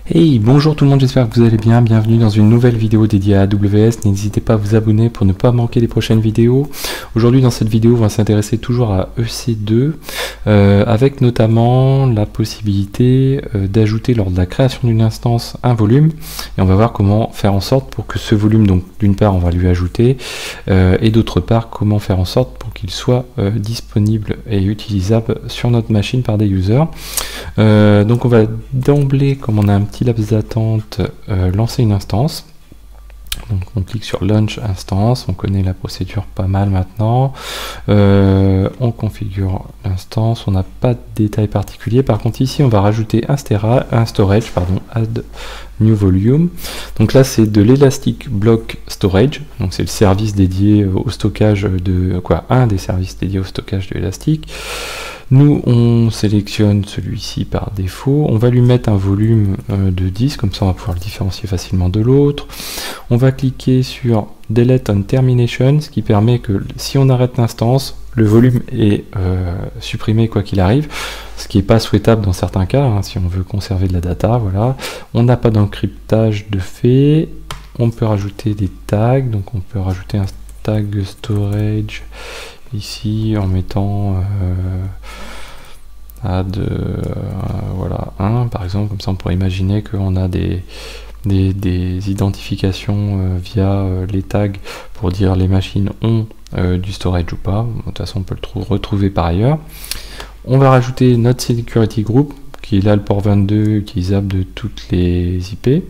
Hey, bonjour tout le monde, j'espère que vous allez bien, bienvenue dans une nouvelle vidéo dédiée à AWS, n'hésitez pas à vous abonner pour ne pas manquer les prochaines vidéos. Aujourd'hui dans cette vidéo on va s'intéresser toujours à EC2, avec notamment la possibilité d'ajouter lors de la création d'une instance un volume, et on va voir comment faire en sorte pour que ce volume, donc d'une part on va lui ajouter, et d'autre part comment faire en sorte pour qu'il soit disponible et utilisable sur notre machine par des users. Donc on va d'emblée, comme on a un petit laps d'attente, lancer une instance. Donc on clique sur Launch Instance, on connaît la procédure pas mal maintenant. On configure l'instance, on n'a pas de détails particuliers. Par contre ici on va rajouter un storage, add new volume. Donc là c'est de l'Elastic Block Storage, donc c'est le service dédié au stockage de un des services dédiés au stockage de Elastic. Nous, on sélectionne celui-ci par défaut. On va lui mettre un volume de 10, comme ça on va pouvoir le différencier facilement de l'autre. On va cliquer sur Delete on Termination, ce qui permet que si on arrête l'instance, le volume est supprimé quoi qu'il arrive, ce qui n'est pas souhaitable dans certains cas, hein, si on veut conserver de la data. Voilà. On n'a pas d'encryptage de fait. On peut rajouter des tags, donc on peut rajouter un tag storage ici en mettant voilà 1 par exemple, comme ça on pourrait imaginer qu'on a des identifications via les tags pour dire les machines ont du storage ou pas. De toute façon on peut le retrouver par ailleurs. On va rajouter notre security group qui est là le port 22 utilisable de toutes les IP.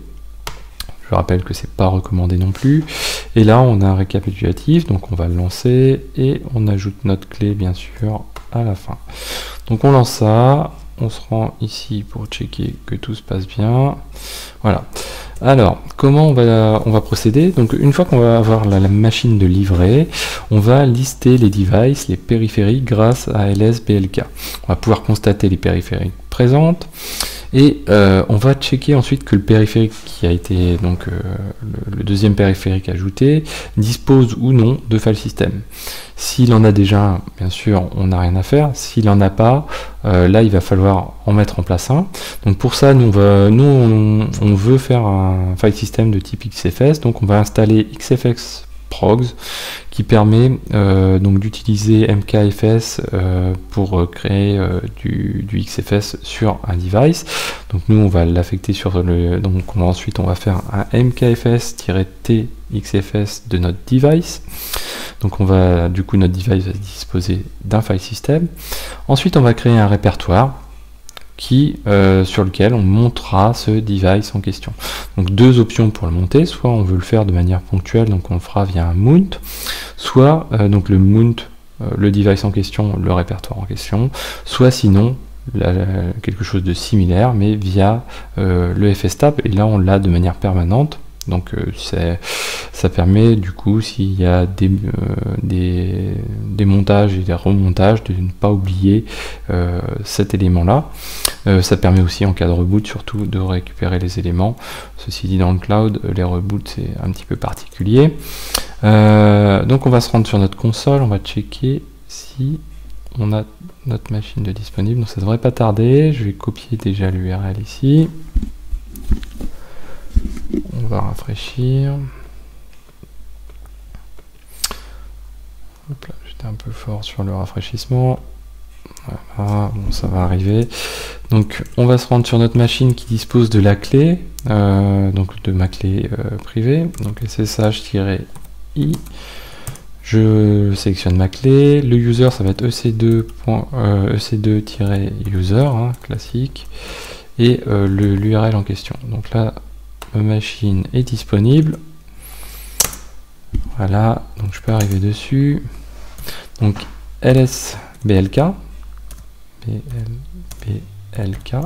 Je rappelle que c'est pas recommandé non plus. Et là, on a un récapitulatif, donc on va le lancer et on ajoute notre clé, bien sûr, à la fin. Donc on lance ça, on se rend ici pour checker que tout se passe bien. Voilà. Alors, comment on va procéder? Donc une fois qu'on va avoir la machine de livret, on va lister les devices, les périphériques grâce à LSBLK. On va pouvoir constater les périphériques présentes. Et on va checker ensuite que le périphérique qui a été donc le deuxième périphérique ajouté dispose ou non de file system. S'il en a déjà, bien sûr, on n'a rien à faire. S'il en a pas, là il va falloir en mettre en place un. Donc pour ça, on veut faire un file system de type XFS. Donc on va installer XFS Progs qui permet donc d'utiliser MKFS pour créer du XFS sur un device. Donc nous on va l'affecter sur le, donc ensuite on va faire un MKFS-T XFS de notre device. Donc on va, du coup notre device va disposer d'un file system. Ensuite on va créer un répertoire sur lequel on montera ce device en question. Donc deux options pour le monter, soit on veut le faire de manière ponctuelle, donc on le fera via un mount, soit donc le mount, le device en question, le répertoire en question, soit sinon quelque chose de similaire mais via le FSTab, et là on l'a de manière permanente. Donc ça permet du coup, s'il y a des montages et des remontages, de ne pas oublier cet élément là. Ça permet aussi en cas de reboot surtout de récupérer les éléments. Ceci dit, dans le cloud, les reboots c'est un petit peu particulier. Donc on va se rendre sur notre console, on va checker si on a notre machine de disponible. Donc ça devrait pas tarder. Je vais copier déjà l'URL ici. On va rafraîchir. J'étais un peu fort sur le rafraîchissement. Voilà, bon, ça va arriver. Donc on va se rendre sur notre machine qui dispose de la clé, donc de ma clé privée, donc SSH-I. Je sélectionne ma clé. Le user, ça va être EC2-user, hein, classique, et l'URL en question. Donc là, ma machine est disponible. Voilà, donc je peux arriver dessus. Donc LSBLK, BLBLK.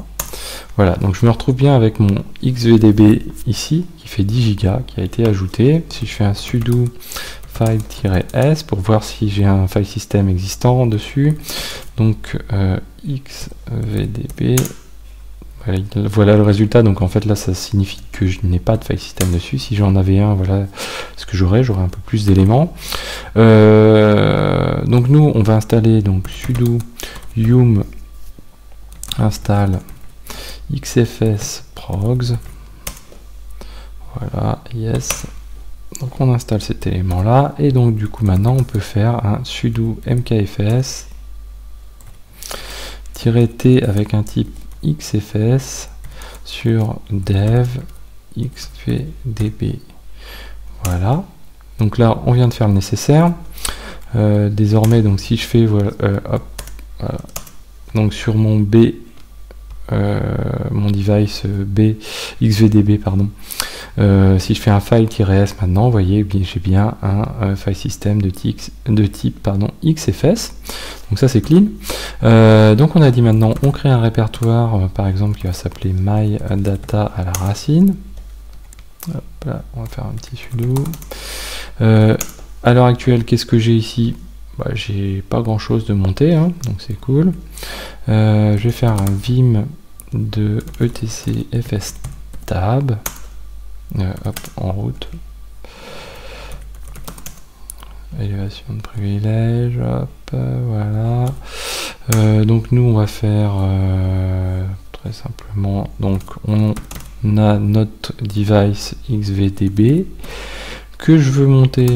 Voilà, donc je me retrouve bien avec mon XVDB ici, qui fait 10 Go, qui a été ajouté. Si je fais un sudo file-s pour voir si j'ai un file system existant dessus, donc XVDB. Voilà le résultat. Donc en fait là ça signifie que je n'ai pas de file system dessus. Si j'en avais un, voilà ce que j'aurais un peu plus d'éléments. Donc nous on va installer donc sudo yum install XFS progs. Voilà, yes. Donc on installe cet élément là, et donc du coup maintenant on peut faire un sudo mkfs -t avec un type xfs sur dev xvdb. Voilà, donc là on vient de faire le nécessaire. Désormais, donc si je fais voilà, donc sur mon B, mon device B xvdb pardon, si je fais un file-s maintenant, vous voyez j'ai bien un file system de type xfs, donc ça c'est clean. Donc on a dit maintenant on crée un répertoire par exemple qui va s'appeler mydata à la racine. Hop là, on va faire un petit sudo. À l'heure actuelle, qu'est-ce que j'ai ici? J'ai pas grand chose de monté, hein, donc c'est cool. Je vais faire un vim de etc fs tab, hop, en route. Élévation de privilège, hop, voilà. Donc nous on va faire très simplement, donc on a notre device xvdb que je veux monter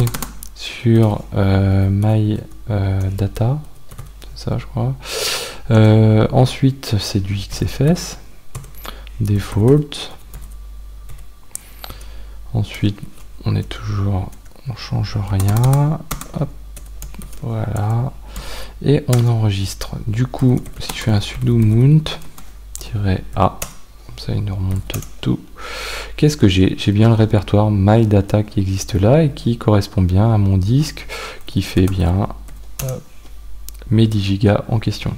sur mydata, c'est ça je crois. Ensuite c'est du xfs default. Ensuite on est toujours, on change rien, hop, voilà, et on enregistre. Du coup si je fais un sudo mount-a, comme ça il nous remonte tout. Qu'est-ce que j'ai? J'ai bien le répertoire mydata qui existe là et qui correspond bien à mon disque qui fait bien mes 10 Go en question.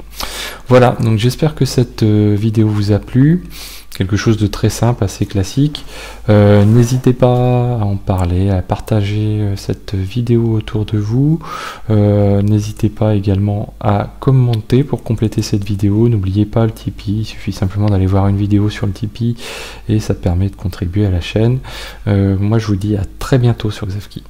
Voilà, donc j'espère que cette vidéo vous a plu. Quelque chose de très simple, assez classique. N'hésitez pas à en parler, à partager cette vidéo autour de vous. N'hésitez pas également à commenter pour compléter cette vidéo. N'oubliez pas le Tipeee, il suffit simplement d'aller voir une vidéo sur le Tipeee et ça permet de contribuer à la chaîne. Moi je vous dis à très bientôt sur Xavki.